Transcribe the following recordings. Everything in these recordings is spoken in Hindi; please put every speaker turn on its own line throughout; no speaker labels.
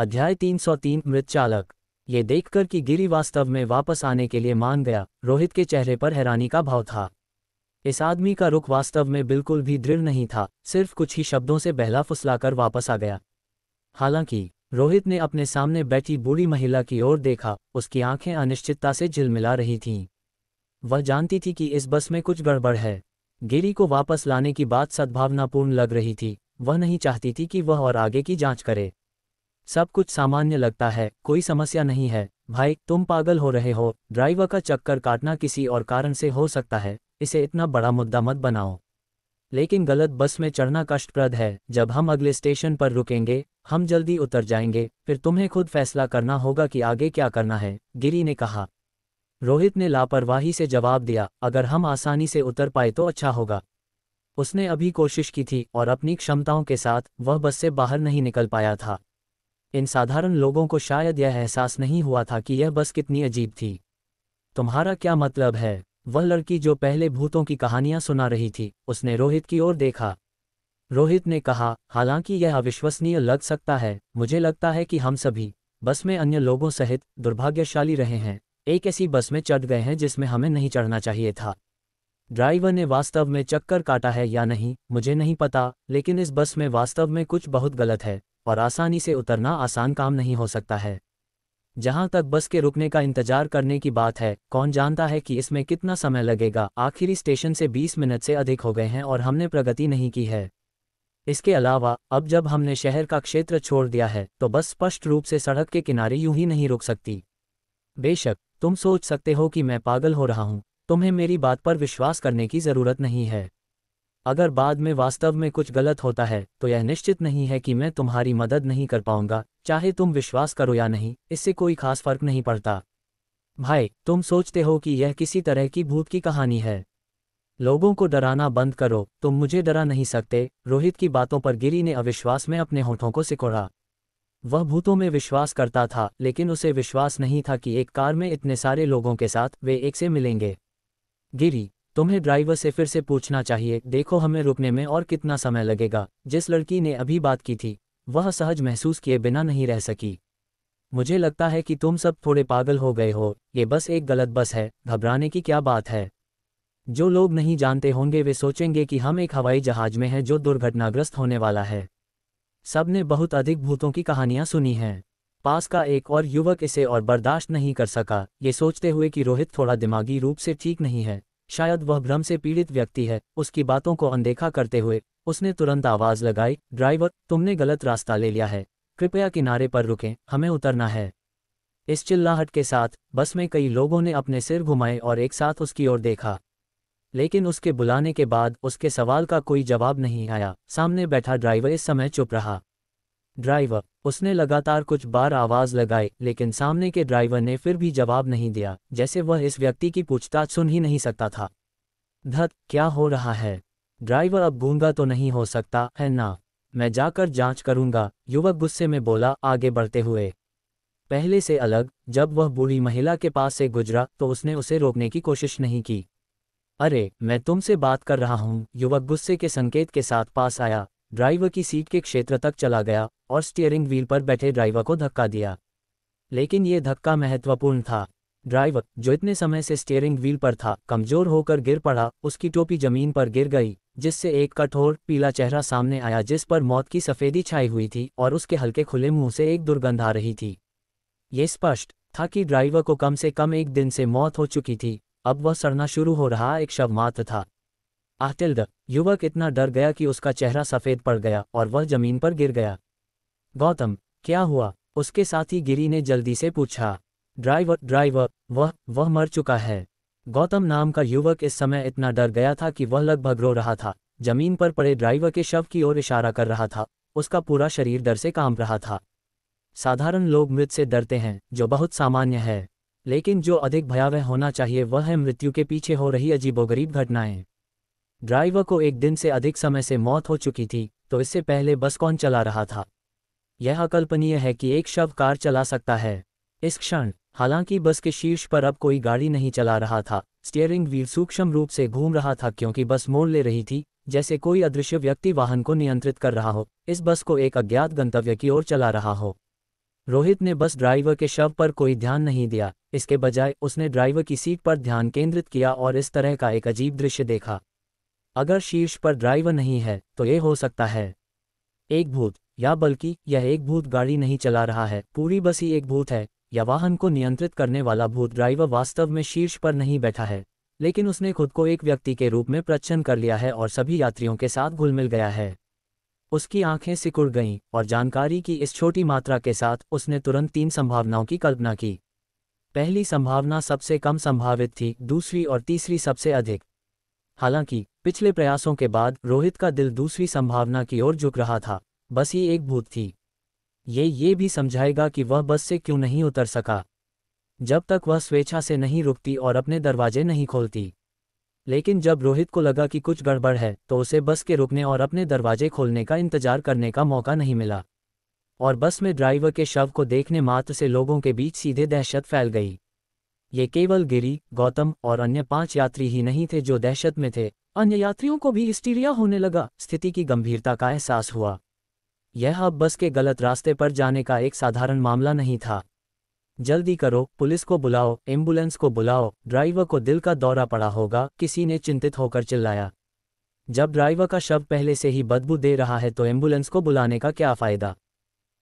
अध्याय 303 मृत चालक। ये देखकर कि गिरी वास्तव में वापस आने के लिए मान गया, रोहित के चेहरे पर हैरानी का भाव था। इस आदमी का रुख वास्तव में बिल्कुल भी दृढ़ नहीं था, सिर्फ कुछ ही शब्दों से बहला फुसलाकर वापस आ गया। हालांकि रोहित ने अपने सामने बैठी बूढ़ी महिला की ओर देखा, उसकी आंखें अनिश्चितता से झिलमिला रही थीं। वह जानती थी कि इस बस में कुछ गड़बड़ है। गिरी को वापस लाने की बात सद्भावनापूर्ण लग रही थी। वह नहीं चाहती थी कि वह और आगे की जांच करे। सब कुछ सामान्य लगता है, कोई समस्या नहीं है। भाई, तुम पागल हो रहे हो। ड्राइवर का चक्कर काटना किसी और कारण से हो सकता है, इसे इतना बड़ा मुद्दा मत बनाओ। लेकिन गलत बस में चढ़ना कष्टप्रद है। जब हम अगले स्टेशन पर रुकेंगे, हम जल्दी उतर जाएंगे, फिर तुम्हें खुद फैसला करना होगा कि आगे क्या करना है, गिरी ने कहा। रोहित ने लापरवाही से जवाब दिया, अगर हम आसानी से उतर पाए तो अच्छा होगा। उसने अभी कोशिश की थी और अपनी क्षमताओं के साथ वह बस से बाहर नहीं निकल पाया था। इन साधारण लोगों को शायद यह एहसास नहीं हुआ था कि यह बस कितनी अजीब थी। तुम्हारा क्या मतलब है? वह लड़की जो पहले भूतों की कहानियां सुना रही थी, उसने रोहित की ओर देखा। रोहित ने कहा, हालांकि यह अविश्वसनीय लग सकता है, मुझे लगता है कि हम सभी बस में अन्य लोगों सहित दुर्भाग्यशाली रहे हैं। एक ऐसी बस में चढ़ गए हैं जिसमें हमें नहीं चढ़ना चाहिए था। ड्राइवर ने वास्तव में चक्कर काटा है या नहीं मुझे नहीं पता, लेकिन इस बस में वास्तव में कुछ बहुत गलत है और आसानी से उतरना आसान काम नहीं हो सकता है। जहां तक बस के रुकने का इंतजार करने की बात है, कौन जानता है कि इसमें कितना समय लगेगा। आखिरी स्टेशन से 20 मिनट से अधिक हो गए हैं और हमने प्रगति नहीं की है। इसके अलावा अब जब हमने शहर का क्षेत्र छोड़ दिया है तो बस स्पष्ट रूप से सड़क के किनारे यूं ही नहीं रुक सकती। बेशक तुम सोच सकते हो कि मैं पागल हो रहा हूं, तुम्हें मेरी बात पर विश्वास करने की ज़रूरत नहीं है। अगर बाद में वास्तव में कुछ गलत होता है तो यह निश्चित नहीं है कि मैं तुम्हारी मदद नहीं कर पाऊंगा। चाहे तुम विश्वास करो या नहीं, इससे कोई खास फर्क नहीं पड़ता। भाई, तुम सोचते हो कि यह किसी तरह की भूत की कहानी है। लोगों को डराना बंद करो, तुम मुझे डरा नहीं सकते। रोहित की बातों पर गिरी ने अविश्वास में अपने होठों को सिकोड़ा। वह भूतों में विश्वास करता था, लेकिन उसे विश्वास नहीं था कि एक कार में इतने सारे लोगों के साथ वे एक से मिलेंगे। गिरी, तुम्हें ड्राइवर से फिर से पूछना चाहिए। देखो हमें रुकने में और कितना समय लगेगा। जिस लड़की ने अभी बात की थी, वह सहज महसूस किए बिना नहीं रह सकी। मुझे लगता है कि तुम सब थोड़े पागल हो गए हो। ये बस एक गलत बस है, घबराने की क्या बात है। जो लोग नहीं जानते होंगे वे सोचेंगे कि हम एक हवाई जहाज में हैं जो दुर्घटनाग्रस्त होने वाला है। सबने बहुत अधिक भूतों की कहानियां सुनी हैं। पास का एक और युवक इसे और बर्दाश्त नहीं कर सका, ये सोचते हुए कि रोहित थोड़ा दिमागी रूप से ठीक नहीं है, शायद वह भ्रम से पीड़ित व्यक्ति है। उसकी बातों को अनदेखा करते हुए उसने तुरंत आवाज़ लगाई, ड्राइवर, तुमने गलत रास्ता ले लिया है, कृपया किनारे पर रुकें, हमें उतरना है। इस चिल्लाहट के साथ बस में कई लोगों ने अपने सिर घुमाए और एक साथ उसकी ओर देखा, लेकिन उसके बुलाने के बाद उसके सवाल का कोई जवाब नहीं आया। सामने बैठा ड्राइवर इस समय चुप रहा। ड्राइवर, उसने लगातार कुछ बार आवाज़ लगाई, लेकिन सामने के ड्राइवर ने फिर भी जवाब नहीं दिया, जैसे वह इस व्यक्ति की पूछताछ सुन ही नहीं सकता था। धत, क्या हो रहा है? ड्राइवर अब गूंगा तो नहीं हो सकता है ना? मैं जाकर जांच करूंगा, युवक गुस्से में बोला, आगे बढ़ते हुए। पहले से अलग, जब वह बूढ़ी महिला के पास से गुजरा तो उसने उसे रोकने की कोशिश नहीं की। अरे, मैं तुमसे बात कर रहा हूँ। युवक गुस्से के संकेत के साथ पास आया, ड्राइवर की सीट के क्षेत्र तक चला गया और स्टीयरिंग व्हील पर बैठे ड्राइवर को धक्का दिया। लेकिन यह धक्का महत्वपूर्ण था। ड्राइवर, जो इतने समय से स्टीयरिंग व्हील पर था, कमजोर होकर गिर पड़ा। उसकी टोपी जमीन पर गिर गई, जिससे एक कठोर पीला चेहरा सामने आया जिस पर मौत की सफेदी छाई हुई थी और उसके हल्के खुले मुंह से एक दुर्गंध आ रही थी। ये स्पष्ट था कि ड्राइवर को कम से कम एक दिन से मौत हो चुकी थी। अब वह सड़ना शुरू हो रहा एक शव मात्र था। आटिल्ड, युवक इतना डर गया कि उसका चेहरा सफ़ेद पड़ गया और वह जमीन पर गिर गया। गौतम, क्या हुआ? उसके साथी गिरी ने जल्दी से पूछा। ड्राइवर, वह मर चुका है। गौतम नाम का युवक इस समय इतना डर गया था कि वह लगभग रो रहा था। जमीन पर पड़े ड्राइवर के शव की ओर इशारा कर रहा था। उसका पूरा शरीर डर से कांप रहा था। साधारण लोग मृत्यु से डरते हैं, जो बहुत सामान्य है, लेकिन जो अधिक भयावह होना चाहिए वह है मृत्यु के पीछे हो रही अजीबोगरीब घटनाएं। ड्राइवर को एक दिन से अधिक समय से मौत हो चुकी थी, तो इससे पहले बस कौन चला रहा था? यह अकल्पनीय है कि एक शव कार चला सकता है। इस क्षण, हालांकि बस के शीर्ष पर अब कोई गाड़ी नहीं चला रहा था, स्टीयरिंग व्हील सूक्ष्म रूप से घूम रहा था क्योंकि बस मोड़ ले रही थी, जैसे कोई अदृश्य व्यक्ति वाहन को नियंत्रित कर रहा हो, इस बस को एक अज्ञात गंतव्य की ओर चला रहा हो। रोहित ने बस ड्राइवर के शव पर कोई ध्यान नहीं दिया, इसके बजाय उसने ड्राइवर की सीट पर ध्यान केंद्रित किया और इस तरह का एक अजीब दृश्य देखा। अगर शीर्ष पर ड्राइवर नहीं है तो ये हो सकता है एक भूत, या बल्कि यह एक भूत गाड़ी नहीं चला रहा है, पूरी बस ही एक भूत है, या वाहन को नियंत्रित करने वाला भूत। ड्राइवर वास्तव में शीर्ष पर नहीं बैठा है, लेकिन उसने खुद को एक व्यक्ति के रूप में प्रच्छन्न कर लिया है और सभी यात्रियों के साथ घुल मिल गया है। उसकी आंखें सिकुड़ गईं और जानकारी की इस छोटी मात्रा के साथ उसने तुरंत 3 संभावनाओं की कल्पना की। पहली संभावना सबसे कम संभावित थी, दूसरी और तीसरी सबसे अधिक। हालांकि पिछले प्रयासों के बाद रोहित का दिल दूसरी संभावना की ओर झुक रहा था, बस ही एक भूत थी। ये भी समझाएगा कि वह बस से क्यों नहीं उतर सका, जब तक वह स्वेच्छा से नहीं रुकती और अपने दरवाजे नहीं खोलती। लेकिन जब रोहित को लगा कि कुछ गड़बड़ है तो उसे बस के रुकने और अपने दरवाजे खोलने का इंतजार करने का मौका नहीं मिला, और बस में ड्राइवर के शव को देखने मात्र से लोगों के बीच सीधे दहशत फैल गई। ये केवल गिरी, गौतम और अन्य 5 यात्री ही नहीं थे जो दहशत में थे, अन्य यात्रियों को भी हिस्टीरिया होने लगा। स्थिति की गंभीरता का एहसास हुआ। यह अब बस के गलत रास्ते पर जाने का एक साधारण मामला नहीं था। जल्दी करो, पुलिस को बुलाओ, एम्बुलेंस को बुलाओ, ड्राइवर को दिल का दौरा पड़ा होगा, किसी ने चिंतित होकर चिल्लाया। जब ड्राइवर का शव पहले से ही बदबू दे रहा है तो एम्बुलेंस को बुलाने का क्या फ़ायदा।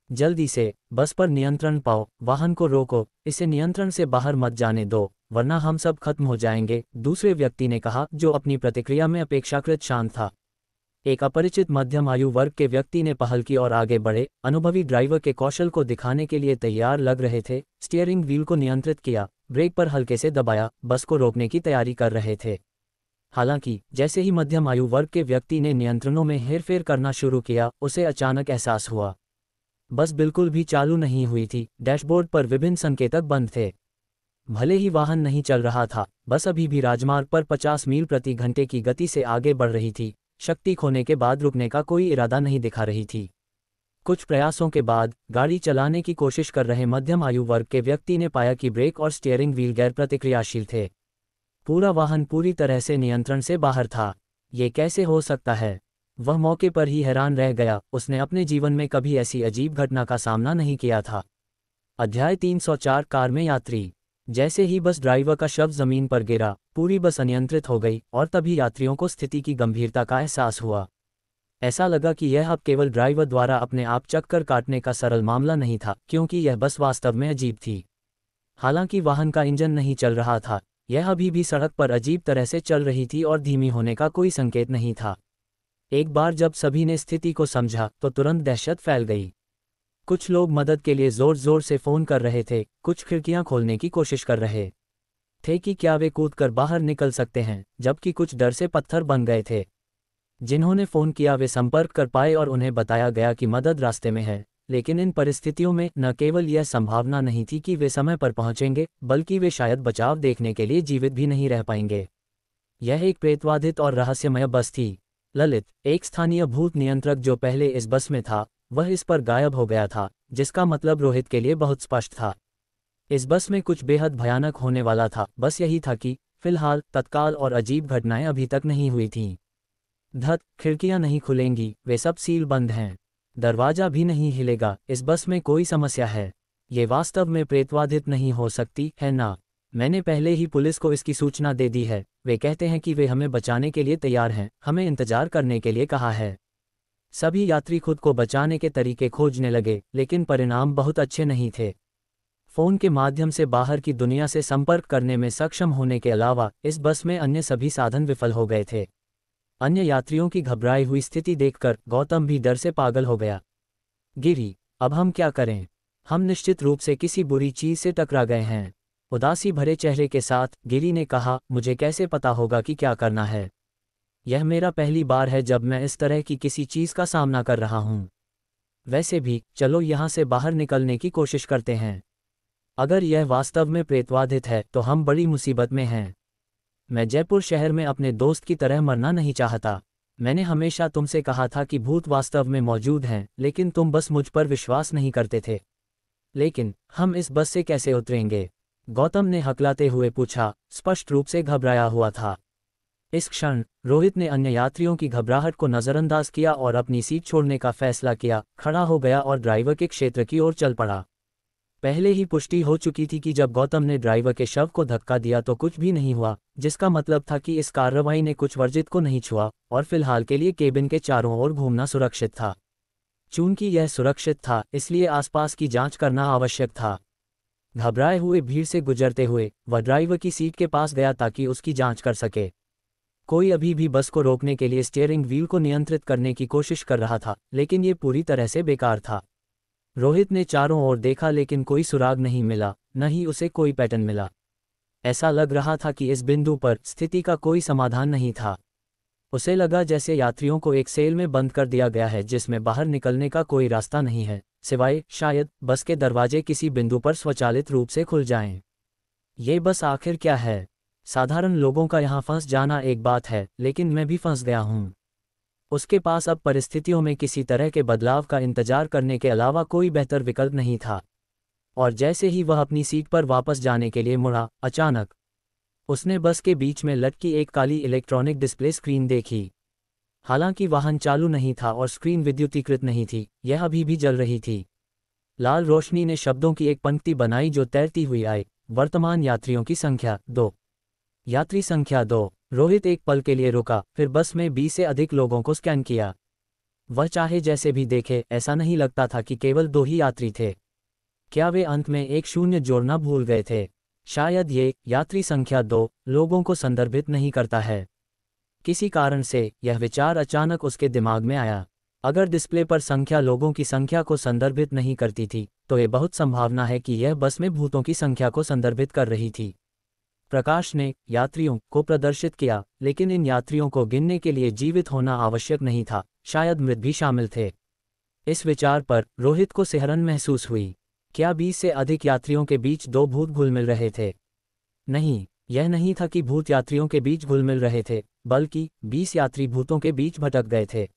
जल्दी से बस पर नियंत्रण पाओ, वाहन को रोको, इसे नियंत्रण से बाहर मत जाने दो, वरना हम सब खत्म हो जाएंगे, दूसरे व्यक्ति ने कहा, जो अपनी प्रतिक्रिया में अपेक्षाकृत शांत था। एक अपरिचित मध्यम आयु वर्ग के व्यक्ति ने पहल की और आगे बढ़े, अनुभवी ड्राइवर के कौशल को दिखाने के लिए तैयार लग रहे थे। स्टीयरिंग व्हील को नियंत्रित किया, ब्रेक पर हल्के से दबाया, बस को रोकने की तैयारी कर रहे थे। हालांकि जैसे ही मध्यम आयु वर्ग के व्यक्ति ने नियंत्रणों में हेरफेर करना शुरू किया, उसे अचानक एहसास हुआ बस बिल्कुल भी चालू नहीं हुई थी। डैशबोर्ड पर विभिन्न संकेतक बंद थे। भले ही वाहन नहीं चल रहा था, बस अभी भी राजमार्ग पर 50 मील प्रति घंटे की गति से आगे बढ़ रही थी। शक्ति खोने के बाद रुकने का कोई इरादा नहीं दिखा रही थी। कुछ प्रयासों के बाद गाड़ी चलाने की कोशिश कर रहे मध्यम आयु वर्ग के व्यक्ति ने पाया कि ब्रेक और स्टीयरिंग व्हील गैर प्रतिक्रियाशील थे। पूरा वाहन पूरी तरह से नियंत्रण से बाहर था। ये कैसे हो सकता है? वह मौके पर ही हैरान रह गया। उसने अपने जीवन में कभी ऐसी अजीब घटना का सामना नहीं किया था। अध्याय 304 कार में यात्री। जैसे ही बस ड्राइवर का शव जमीन पर गिरा, पूरी बस अनियंत्रित हो गई और तभी यात्रियों को स्थिति की गंभीरता का एहसास हुआ। ऐसा लगा कि यह अब केवल ड्राइवर द्वारा अपने आप चक्कर काटने का सरल मामला नहीं था, क्योंकि यह बस वास्तव में अजीब थी। हालांकि वाहन का इंजन नहीं चल रहा था, यह अभी भी सड़क पर अजीब तरह से चल रही थी और धीमी होने का कोई संकेत नहीं था। एक बार जब सभी ने स्थिति को समझा तो तुरंत दहशत फैल गई। कुछ लोग मदद के लिए जोर जोर से फोन कर रहे थे, कुछ खिड़कियां खोलने की कोशिश कर रहे थे कि क्या वे कूदकर बाहर निकल सकते हैं, जबकि कुछ डर से पत्थर बन गए थे। जिन्होंने फ़ोन किया वे संपर्क कर पाए और उन्हें बताया गया कि मदद रास्ते में है। लेकिन इन परिस्थितियों में न केवल यह संभावना नहीं थी कि वे समय पर पहुंचेंगे, बल्कि वे शायद बचाव देखने के लिए जीवित भी नहीं रह पाएंगे। यह एक प्रेतवाधित और रहस्यमय बस थी। ललित, एक स्थानीय भूत नियंत्रक जो पहले इस बस में था, वह इस पर गायब हो गया था, जिसका मतलब रोहित के लिए बहुत स्पष्ट था। इस बस में कुछ बेहद भयानक होने वाला था। बस यही था कि फिलहाल तत्काल और अजीब घटनाएं अभी तक नहीं हुई थीं। धत, खिड़कियां नहीं खुलेंगी, वे सब सील बंद हैं, दरवाजा भी नहीं हिलेगा। इस बस में कोई समस्या है। ये वास्तव में प्रेतवाधित नहीं हो सकती है ना? मैंने पहले ही पुलिस को इसकी सूचना दे दी है। वे कहते हैं कि वे हमें बचाने के लिए तैयार हैं, हमें इंतजार करने के लिए कहा है। सभी यात्री खुद को बचाने के तरीके खोजने लगे, लेकिन परिणाम बहुत अच्छे नहीं थे। फ़ोन के माध्यम से बाहर की दुनिया से संपर्क करने में सक्षम होने के अलावा इस बस में अन्य सभी साधन विफल हो गए थे। अन्य यात्रियों की घबराई हुई स्थिति देखकर गौतम भी डर से पागल हो गया। गिरी, अब हम क्या करें? हम निश्चित रूप से किसी बुरी चीज़ से टकरा गए हैं। उदासी भरे चेहरे के साथ गिरी ने कहा, मुझे कैसे पता होगा कि क्या करना है? यह मेरा पहली बार है जब मैं इस तरह की किसी चीज़ का सामना कर रहा हूँ। वैसे भी चलो यहाँ से बाहर निकलने की कोशिश करते हैं। अगर यह वास्तव में प्रेतवाधित है तो हम बड़ी मुसीबत में हैं। मैं जयपुर शहर में अपने दोस्त की तरह मरना नहीं चाहता। मैंने हमेशा तुमसे कहा था कि भूत वास्तव में मौजूद हैं, लेकिन तुम बस मुझ पर विश्वास नहीं करते थे। लेकिन हम इस बस से कैसे उतरेंगे? गौतम ने हकलाते हुए पूछा, स्पष्ट रूप से घबराया हुआ था। इस क्षण रोहित ने अन्य यात्रियों की घबराहट को नज़रअंदाज किया और अपनी सीट छोड़ने का फैसला किया, खड़ा हो गया और ड्राइवर के क्षेत्र की ओर चल पड़ा। पहले ही पुष्टि हो चुकी थी कि जब गौतम ने ड्राइवर के शव को धक्का दिया तो कुछ भी नहीं हुआ, जिसका मतलब था कि इस कार्रवाई ने कुछ वर्जित को नहीं छुआ और फिलहाल के लिए केबिन के चारों ओर घूमना सुरक्षित था। चूंकि यह सुरक्षित था, इसलिए आसपास की जांच करना आवश्यक था। घबराए हुए भीड़ से गुजरते हुए वह ड्राइवर की सीट के पास गया ताकि उसकी जांच कर सके। कोई अभी भी बस को रोकने के लिए स्टीयरिंग व्हील को नियंत्रित करने की कोशिश कर रहा था, लेकिन ये पूरी तरह से बेकार था। रोहित ने चारों ओर देखा लेकिन कोई सुराग नहीं मिला, न ही उसे कोई पैटर्न मिला। ऐसा लग रहा था कि इस बिंदु पर स्थिति का कोई समाधान नहीं था। उसे लगा जैसे यात्रियों को एक सेल में बंद कर दिया गया है जिसमें बाहर निकलने का कोई रास्ता नहीं है, सिवाय शायद बस के दरवाजे किसी बिंदु पर स्वचालित रूप से खुल जाएं। ये बस आखिर क्या है? साधारण लोगों का यहाँ फंस जाना एक बात है, लेकिन मैं भी फंस गया हूँ। उसके पास अब परिस्थितियों में किसी तरह के बदलाव का इंतजार करने के अलावा कोई बेहतर विकल्प नहीं था। और जैसे ही वह अपनी सीट पर वापस जाने के लिए मुड़ा, अचानक उसने बस के बीच में लटकी एक काली इलेक्ट्रॉनिक डिस्प्ले स्क्रीन देखी। हालांकि वाहन चालू नहीं था और स्क्रीन विद्युतीकृत नहीं थी, यह अभी भी जल रही थी। लाल रोशनी ने शब्दों की एक पंक्ति बनाई जो तैरती हुई आई, वर्तमान यात्रियों की संख्या 2। यात्री संख्या 2। रोहित एक पल के लिए रुका, फिर बस में 20 से अधिक लोगों को स्कैन किया। वह चाहे जैसे भी देखे, ऐसा नहीं लगता था कि केवल 2 ही यात्री थे। क्या वे अंत में एक शून्य जोड़ना भूल गए थे? शायद ये यात्री संख्या 2 लोगों को संदर्भित नहीं करता है। किसी कारण से यह विचार अचानक उसके दिमाग में आया। अगर डिस्प्ले पर संख्या लोगों की संख्या को संदर्भित नहीं करती थी, तो ये बहुत संभावना है कि यह बस में भूतों की संख्या को संदर्भित कर रही थी। प्रकाश ने यात्रियों को प्रदर्शित किया, लेकिन इन यात्रियों को गिनने के लिए जीवित होना आवश्यक नहीं था, शायद मृत भी शामिल थे। इस विचार पर रोहित को सिहरन महसूस हुई। क्या 20 से अधिक यात्रियों के बीच 2 भूत घुल मिल रहे थे? नहीं, यह नहीं था कि भूत यात्रियों के बीच घुल मिल रहे थे, बल्कि 20 यात्री भूतों के बीच भटक गए थे।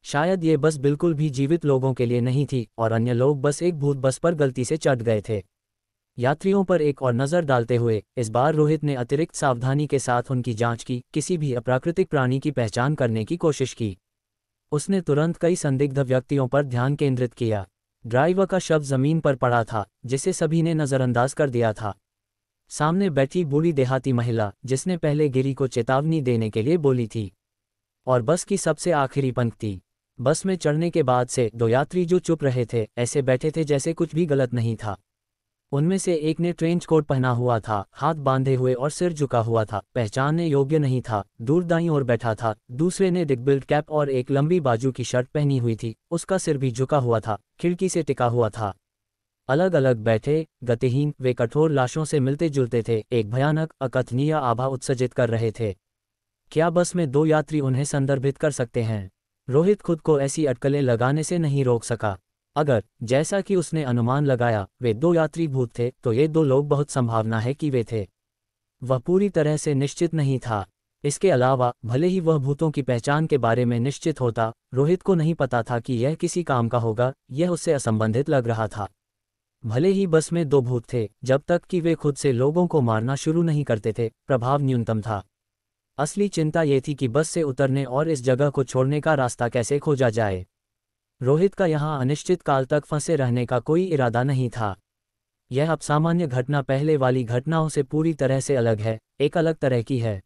शायद ये बस बिल्कुल भी जीवित लोगों के लिए नहीं थी और अन्य लोग बस एक भूत बस पर गलती से चढ़ गए थे। यात्रियों पर एक और नज़र डालते हुए इस बार रोहित ने अतिरिक्त सावधानी के साथ उनकी जांच की, किसी भी अप्राकृतिक प्राणी की पहचान करने की कोशिश की। उसने तुरंत कई संदिग्ध व्यक्तियों पर ध्यान केंद्रित किया। ड्राइवर का शव जमीन पर पड़ा था, जिसे सभी ने नज़रअंदाज कर दिया था। सामने बैठी बूढ़ी देहाती महिला, जिसने पहले गिरी को चेतावनी देने के लिए बोली थी। और बस की सबसे आखिरी पंक्ति। बस में चढ़ने के बाद से 2 यात्री जो चुप रहे थे, ऐसे बैठे थे जैसे कुछ भी गलत नहीं था। उनमें से एक ने ट्रेंच कोट पहना हुआ था, हाथ बांधे हुए और सिर झुका हुआ था, पहचानने योग्य नहीं था। दूर दाईं ओर बैठा था। दूसरे ने डिगबिल्ट कैप और एक लंबी बाजू की शर्ट पहनी हुई थी, उसका सिर भी झुका हुआ था, खिड़की से टिका हुआ था। अलग अलग बैठे, गतिहीन, वे कठोर लाशों से मिलते जुलते थे, एक भयानक अकथनीय आभा उत्सर्जित कर रहे थे। क्या बस में 2 यात्री उन्हें संदर्भित कर सकते हैं? रोहित खुद को ऐसी अटकलें लगाने से नहीं रोक सका। अगर, जैसा कि उसने अनुमान लगाया, वे 2 यात्री भूत थे, तो ये 2 लोग बहुत संभावना है कि वे थे। वह पूरी तरह से निश्चित नहीं था। इसके अलावा, भले ही वह भूतों की पहचान के बारे में निश्चित होता, रोहित को नहीं पता था कि यह किसी काम का होगा, यह उससे असंबंधित लग रहा था। भले ही बस में 2 भूत थे, जब तक कि वे खुद से लोगों को मारना शुरू नहीं करते थे, प्रभाव न्यूनतम था। असली चिंता ये थी कि बस से उतरने और इस जगह को छोड़ने का रास्ता कैसे खोजा जाए। रोहित का यहाँ अनिश्चित काल तक फंसे रहने का कोई इरादा नहीं था। यह अब सामान्य घटना पहले वाली घटनाओं से पूरी तरह से अलग है, एक अलग तरह की है।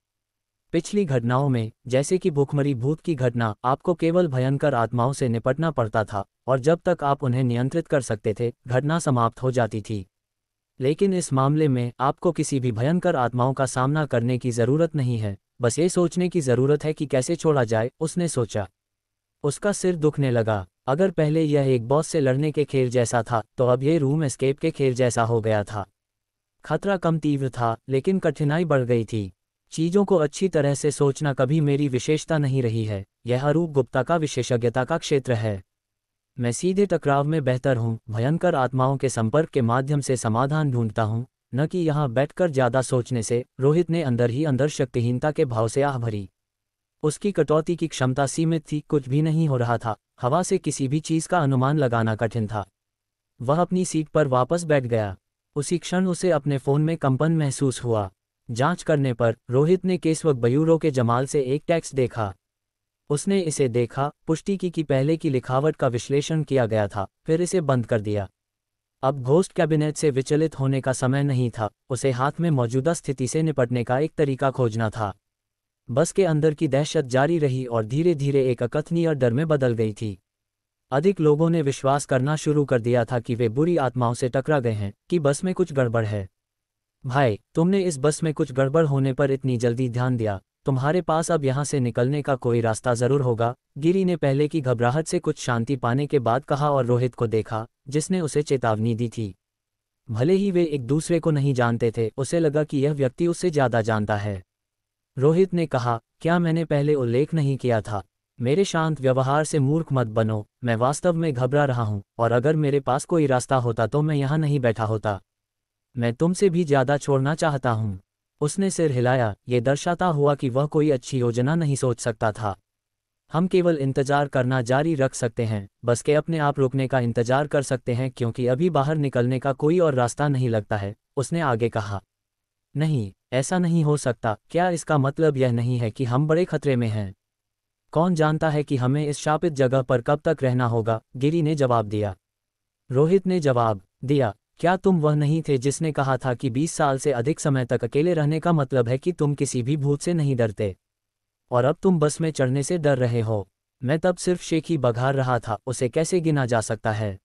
पिछली घटनाओं में, जैसे कि भूखमरी भूत की घटना, आपको केवल भयंकर आत्माओं से निपटना पड़ता था, और जब तक आप उन्हें नियंत्रित कर सकते थे, घटना समाप्त हो जाती थी। लेकिन इस मामले में आपको किसी भी भयंकर आत्माओं का सामना करने की ज़रूरत नहीं है, बस ये सोचने की ज़रूरत है कि कैसे छोड़ा जाए, उसने सोचा। उसका सिर दुखने लगा। अगर पहले यह एक बॉस से लड़ने के खेल जैसा था, तो अब यह रूम एस्केप के खेल जैसा हो गया था। खतरा कम तीव्र था, लेकिन कठिनाई बढ़ गई थी। चीज़ों को अच्छी तरह से सोचना कभी मेरी विशेषता नहीं रही है, यह अरूप गुप्ता का विशेषज्ञता का क्षेत्र है। मैं सीधे टकराव में बेहतर हूँ, भयंकर आत्माओं के संपर्क के माध्यम से समाधान ढूंढता हूँ, न कि यहाँ बैठकर ज़्यादा सोचने से। रोहित ने अंदर ही अंदर शक्तिहीनता के भाव से आह भरी। उसकी कटौती की क्षमता सीमित थी, कुछ भी नहीं हो रहा था, हवा से किसी भी चीज़ का अनुमान लगाना कठिन था। वह अपनी सीट पर वापस बैठ गया। उसी क्षण उसे अपने फ़ोन में कंपन महसूस हुआ। जांच करने पर रोहित ने केसवक बयूरो के जमाल से एक टेक्स्ट देखा। उसने इसे देखा, पुष्टि की कि पहले की लिखावट का विश्लेषण किया गया था, फिर इसे बंद कर दिया। अब घोस्ट कैबिनेट से विचलित होने का समय नहीं था, उसे हाथ में मौजूदा स्थिति से निपटने का एक तरीका खोजना था। बस के अंदर की दहशत जारी रही और धीरे धीरे एक अकथनीय डर में बदल गई थी। अधिक लोगों ने विश्वास करना शुरू कर दिया था कि वे बुरी आत्माओं से टकरा गए हैं, कि बस में कुछ गड़बड़ है। भाई, तुमने इस बस में कुछ गड़बड़ होने पर इतनी जल्दी ध्यान दिया, तुम्हारे पास अब यहाँ से निकलने का कोई रास्ता जरूर होगा, गिरी ने पहले की घबराहट से कुछ शांति पाने के बाद कहा और रोहित को देखा, जिसने उसे चेतावनी दी थी। भले ही वे एक दूसरे को नहीं जानते थे, उसे लगा कि यह व्यक्ति उससे ज्यादा जानता है। रोहित ने कहा, क्या मैंने पहले उल्लेख नहीं किया था? मेरे शांत व्यवहार से मूर्ख मत बनो, मैं वास्तव में घबरा रहा हूँ, और अगर मेरे पास कोई रास्ता होता तो मैं यहाँ नहीं बैठा होता। मैं तुमसे भी ज्यादा छोड़ना चाहता हूँ। उसने सिर हिलाया, ये दर्शाता हुआ कि वह कोई अच्छी योजना नहीं सोच सकता था। हम केवल इंतजार करना जारी रख सकते हैं, बस के अपने आप रुकने का इंतजार कर सकते हैं, क्योंकि अभी बाहर निकलने का कोई और रास्ता नहीं लगता है, उसने आगे कहा। नहीं, ऐसा नहीं हो सकता। क्या इसका मतलब यह नहीं है कि हम बड़े खतरे में हैं? कौन जानता है कि हमें इस शापित जगह पर कब तक रहना होगा, गिरी ने जवाब दिया। रोहित ने जवाब दिया, क्या तुम वह नहीं थे जिसने कहा था कि 20 साल से अधिक समय तक अकेले रहने का मतलब है कि तुम किसी भी भूत से नहीं डरते? और अब तुम बस में चढ़ने से डर रहे हो? मैं तब सिर्फ शेख ही बघार रहा था, उसे कैसे गिना जा सकता है?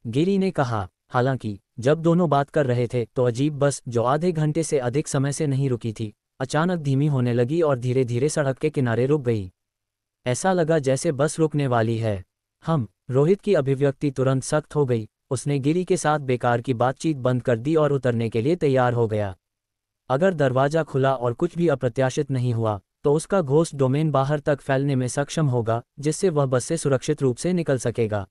गिरी ने कहा। हालांकि जब दोनों बात कर रहे थे तो अजीब बस, जो आधे घंटे से अधिक समय से नहीं रुकी थी, अचानक धीमी होने लगी और धीरे धीरे सड़क के किनारे रुक गई। ऐसा लगा जैसे बस रुकने वाली है। रोहित की अभिव्यक्ति तुरंत सख्त हो गई। उसने गिरी के साथ बेकार की बातचीत बंद कर दी और उतरने के लिए तैयार हो गया। अगर दरवाजा खुला और कुछ भी अप्रत्याशित नहीं हुआ, तो उसका घोस्ट डोमेन बाहर तक फैलने में सक्षम होगा, जिससे वह बस से सुरक्षित रूप से निकल सकेगा।